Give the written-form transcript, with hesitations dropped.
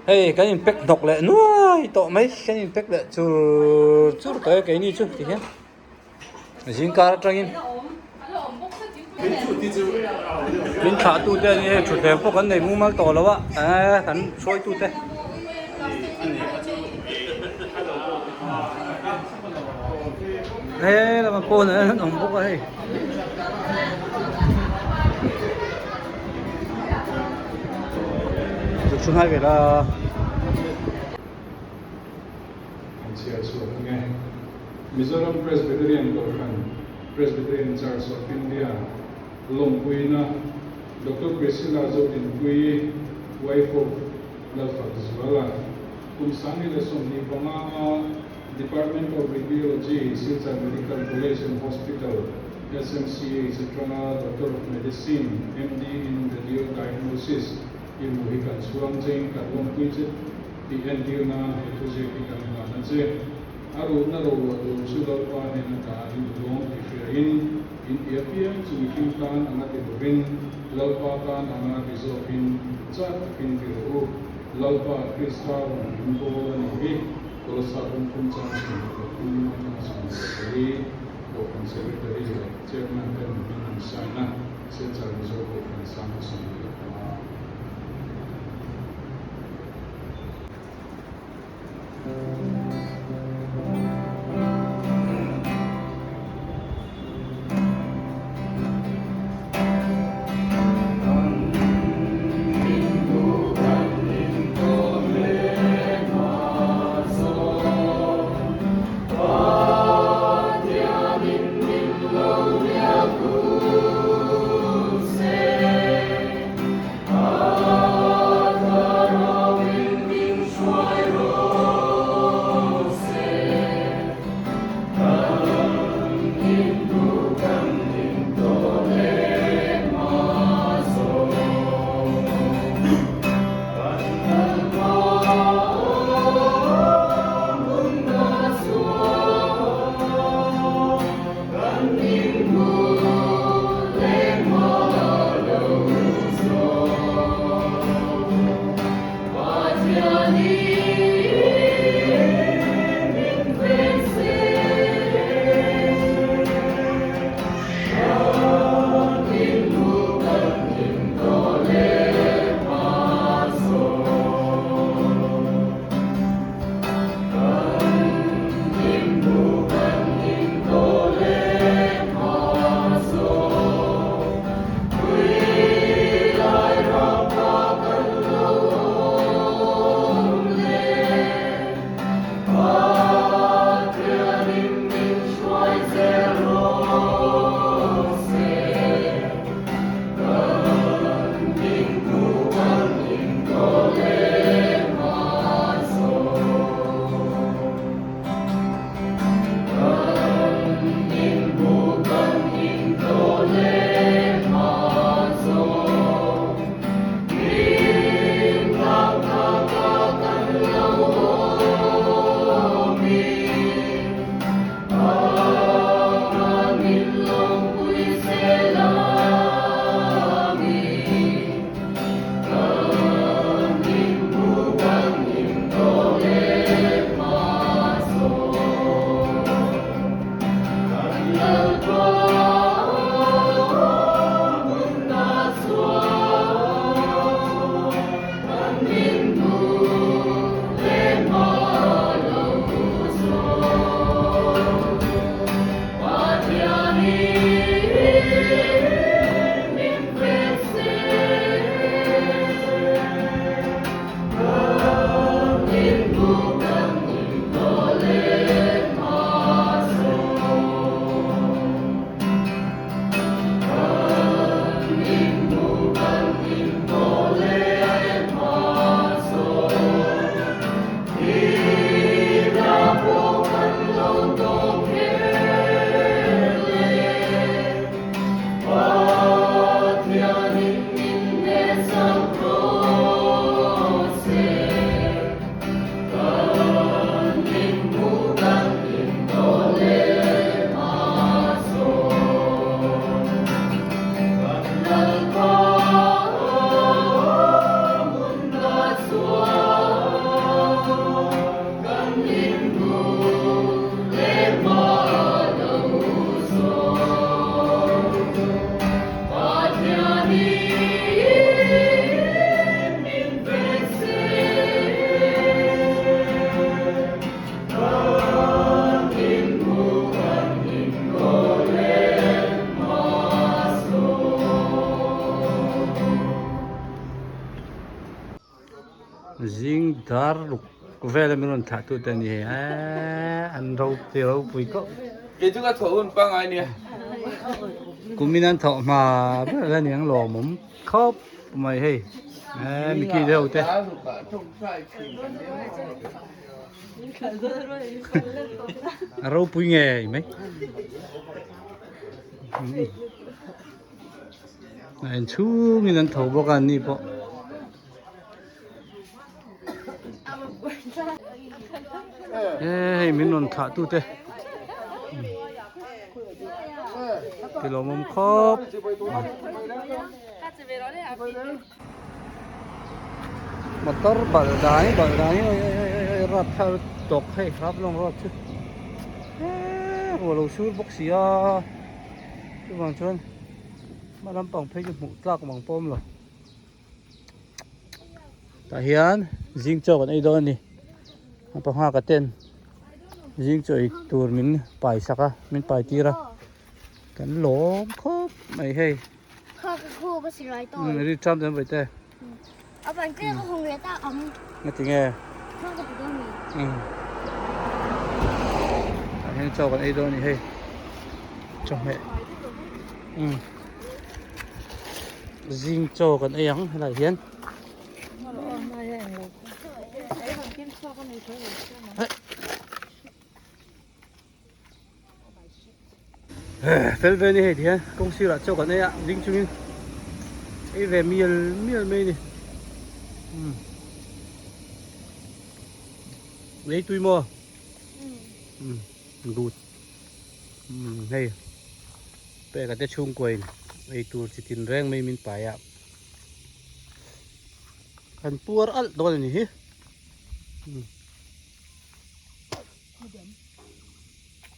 Hey, cái nhìn pek độc lệ nuôi tổ mấy cái nhìn pek lệ chur cái này chứ thì nhá. Xin cả trong in. Bên thả tu thế này chủ thể có vấn đề mua mang tổ đâu ạ? À, hắn xôi tu thế. Thế là mà cô nữa nó bốc đây. Được hai cái là Mizoram Presbyterian Government, Presbyterian Church of India, Longpuina, Dr. Priscilla Jotinpui, wife of Lalfa Zvala, Kumsani Lesson Nipanga, Department of Radiology, Silsa Medical College and Hospital, SMCA, Citrana, Doctor of Medicine, MD in Radio Diagnosis, in Mohican Suangcheng, Kalongpuichet, PND na Hetuje Kikananache, Aru na ro sudah pa na ka indong ifirin in iapia sumikin kan angat ibin lalpa kan angat isopin chat pin biru lalpa kristal info nabi kalau sabun pun chat pun macam sekali bukan sekretari chairman dan pimpinan sana secara resolusi bukan sama sama. riêng dar lục về là mình thả tụi tên gì ăn rau tiêu bùi có Cái thứ thổ hơn ba ngày nè. cũng mình ăn thọ mà biết là những lò mắm khớp mày hay mình kia đâu thế rau bùi nghề mấy này chú mình ăn thọ bao gan đi bộ mình còn thả tụi thế cái lò mắm khớp motor baldani ơi rát theo tộc hay ráp long rát chứ hồ lô suốt bốc xì chứ bằng chân mà làm bằng phê cho mũ tạc bằng pom rồi tại hiện riêng cho con ấy đó nè bằng hoa cái tên riêng cho tour mình bài sạc mình bài tira cái lỗ khớp mày hay Kho cái khu bác sĩ nói tôi. đi trăm đến vậy thế Ở bên kia có không người ta ống. nghe tiếng nghe Kho cái đó mình. Hiện cho con ấy đó này hay cho mẹ riêng cho con ấy hay là hiến phê về này thì công sư là cho con ấy ạ riêng chung in ấy về miền mây này lấy tui mua gút hay bây giờ cái chung quay ấy tour chỉ tin reng mấy mình phải ạ kan puar al đó này